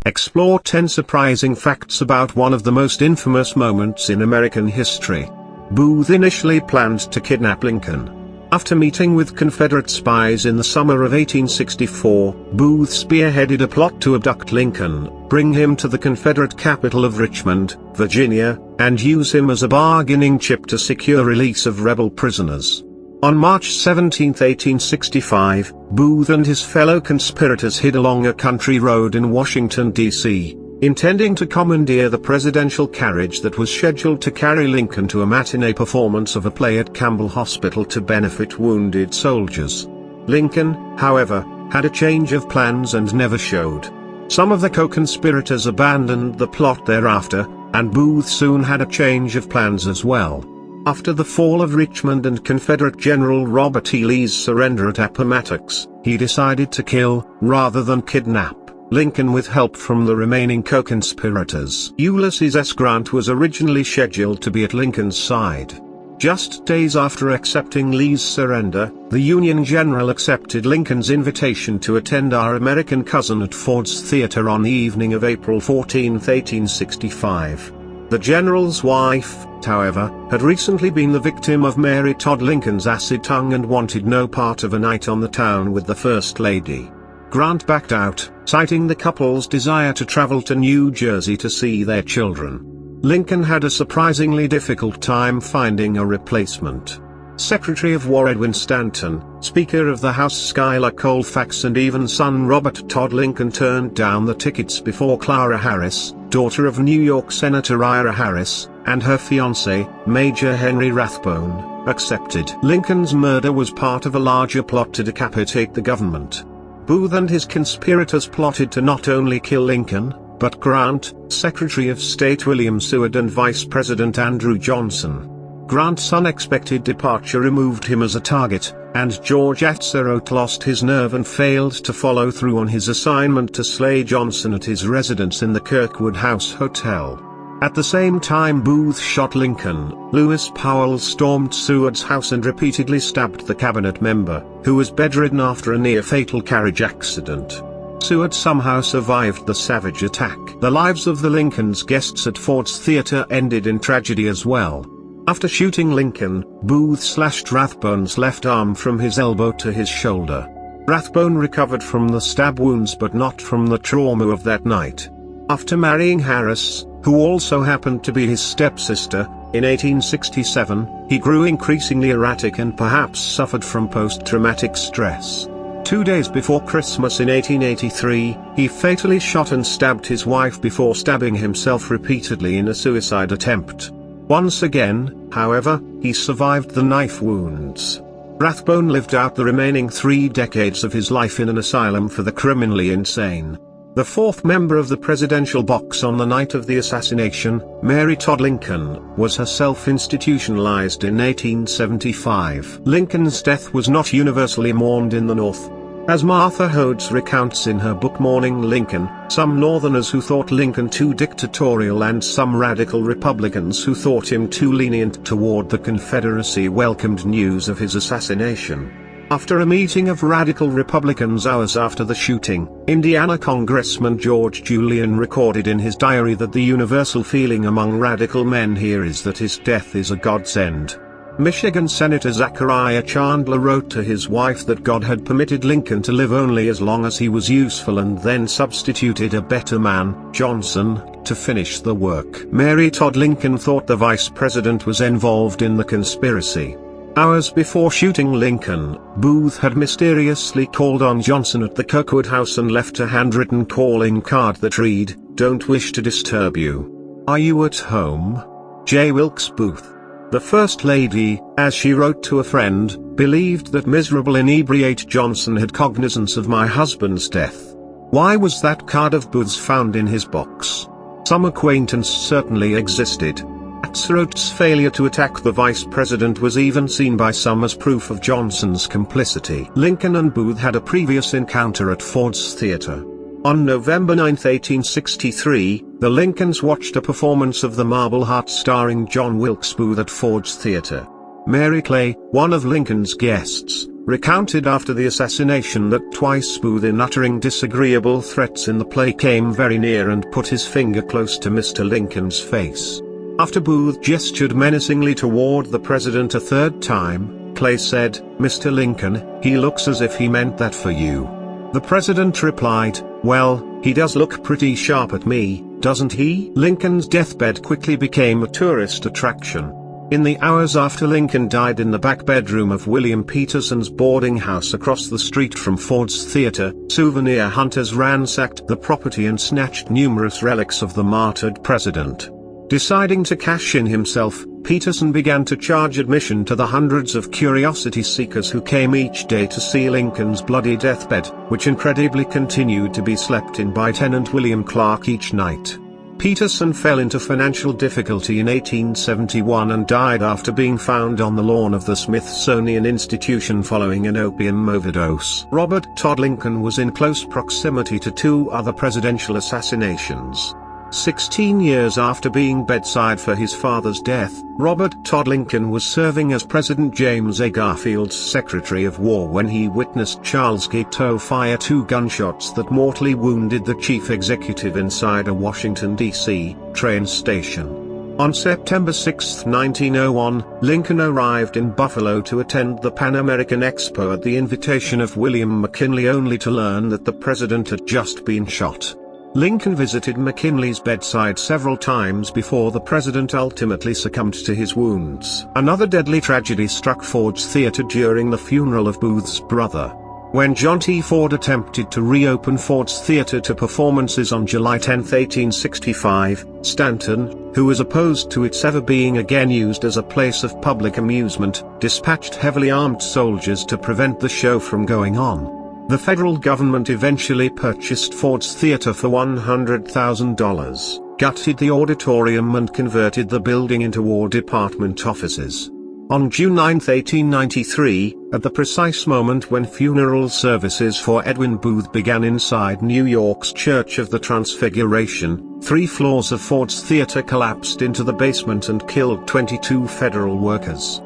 explore 10 surprising facts about one of the most infamous moments in American history. Booth initially planned to kidnap Lincoln. After meeting with Confederate spies in the summer of 1864, Booth spearheaded a plot to abduct Lincoln, bring him to the Confederate capital of Richmond, Virginia, and use him as a bargaining chip to secure release of rebel prisoners. On March 17, 1865, Booth and his fellow conspirators hid along a country road in Washington, D.C., intending to commandeer the presidential carriage that was scheduled to carry Lincoln to a matinee performance of a play at Campbell Hospital to benefit wounded soldiers. Lincoln, however, had a change of plans and never showed. Some of the co-conspirators abandoned the plot thereafter, and Booth soon had a change of plans as well. After the fall of Richmond and Confederate General Robert E. Lee's surrender at Appomattox, he decided to kill, rather than kidnap, Lincoln with help from the remaining co-conspirators. Ulysses S. Grant was originally scheduled to be at Lincoln's side. Just days after accepting Lee's surrender, the Union general accepted Lincoln's invitation to attend Our American Cousin at Ford's Theater on the evening of April 14, 1865. The general's wife, however, had recently been the victim of Mary Todd Lincoln's acid tongue and wanted no part of a night on the town with the First Lady. Grant backed out, citing the couple's desire to travel to New Jersey to see their children. Lincoln had a surprisingly difficult time finding a replacement. Secretary of War Edwin Stanton, Speaker of the House Schuyler Colfax and even son Robert Todd Lincoln turned down the tickets before Clara Harris, daughter of New York Senator Ira Harris, and her fiancé, Major Henry Rathbone, accepted. Lincoln's murder was part of a larger plot to decapitate the government. Booth and his conspirators plotted to not only kill Lincoln, but Grant, Secretary of State William Seward and Vice President Andrew Johnson. Grant's unexpected departure removed him as a target, and George Atzerodt lost his nerve and failed to follow through on his assignment to slay Johnson at his residence in the Kirkwood House Hotel. At the same time Booth shot Lincoln, Lewis Powell stormed Seward's house and repeatedly stabbed the cabinet member, who was bedridden after a near-fatal carriage accident. Seward somehow survived the savage attack. The lives of the Lincoln's guests at Ford's Theater ended in tragedy as well. After shooting Lincoln, Booth slashed Rathbone's left arm from his elbow to his shoulder. Rathbone recovered from the stab wounds but not from the trauma of that night. After marrying Harris, who also happened to be his stepsister, in 1867, he grew increasingly erratic and perhaps suffered from post-traumatic stress. 2 days before Christmas in 1883, he fatally shot and stabbed his wife before stabbing himself repeatedly in a suicide attempt. Once again, however, he survived the knife wounds. Rathbone lived out the remaining 3 decades of his life in an asylum for the criminally insane. The fourth member of the presidential box on the night of the assassination, Mary Todd Lincoln, was herself institutionalized in 1875. Lincoln's death was not universally mourned in the North. As Martha Hodes recounts in her book Mourning Lincoln, some Northerners who thought Lincoln too dictatorial and some radical Republicans who thought him too lenient toward the Confederacy welcomed news of his assassination. After a meeting of radical Republicans hours after the shooting, Indiana Congressman George Julian recorded in his diary that the universal feeling among radical men here is that his death is a godsend. Michigan Senator Zachariah Chandler wrote to his wife that God had permitted Lincoln to live only as long as he was useful and then substituted a better man, Johnson, to finish the work. Mary Todd Lincoln thought the vice president was involved in the conspiracy. Hours before shooting Lincoln, Booth had mysteriously called on Johnson at the Kirkwood House and left a handwritten calling card that read, "Don't wish to disturb you. Are you at home? J. Wilkes Booth." The First Lady, as she wrote to a friend, believed that miserable inebriate Johnson had cognizance of my husband's death. Why was that card of Booth's found in his box? Some acquaintance certainly existed. Atzerodt's failure to attack the vice president was even seen by some as proof of Johnson's complicity. Lincoln and Booth had a previous encounter at Ford's Theater. On November 9, 1863, the Lincolns watched a performance of The Marble Heart starring John Wilkes Booth at Ford's Theater. Mary Clay, one of Lincoln's guests, recounted after the assassination that twice Booth, in uttering disagreeable threats in the play, came very near and put his finger close to Mr. Lincoln's face. After Booth gestured menacingly toward the president a third time, Clay said, "Mr. Lincoln, he looks as if he meant that for you." The president replied, "Well, he does look pretty sharp at me, doesn't he?" Lincoln's deathbed quickly became a tourist attraction. In the hours after Lincoln died in the back bedroom of William Peterson's boarding house across the street from Ford's Theater, souvenir hunters ransacked the property and snatched numerous relics of the martyred president. Deciding to cash in himself, Peterson began to charge admission to the hundreds of curiosity seekers who came each day to see Lincoln's bloody deathbed, which incredibly continued to be slept in by Tenant William Clark each night. Peterson fell into financial difficulty in 1871 and died after being found on the lawn of the Smithsonian Institution following an opium overdose. Robert Todd Lincoln was in close proximity to two other presidential assassinations. 16 years after being bedside for his father's death, Robert Todd Lincoln was serving as President James A. Garfield's Secretary of War when he witnessed Charles Guiteau fire 2 gunshots that mortally wounded the chief executive inside a Washington, D.C., train station. On September 6, 1901, Lincoln arrived in Buffalo to attend the Pan American Expo at the invitation of William McKinley, only to learn that the president had just been shot. Lincoln visited McKinley's bedside several times before the president ultimately succumbed to his wounds. Another deadly tragedy struck Ford's Theater during the funeral of Booth's brother. When John T. Ford attempted to reopen Ford's Theater to performances on July 10, 1865, Stanton, who was opposed to its ever being again used as a place of public amusement, dispatched heavily armed soldiers to prevent the show from going on. The federal government eventually purchased Ford's Theater for $100,000, gutted the auditorium and converted the building into War Department offices. On June 9, 1893, at the precise moment when funeral services for Edwin Booth began inside New York's Church of the Transfiguration, 3 floors of Ford's Theater collapsed into the basement and killed 22 federal workers.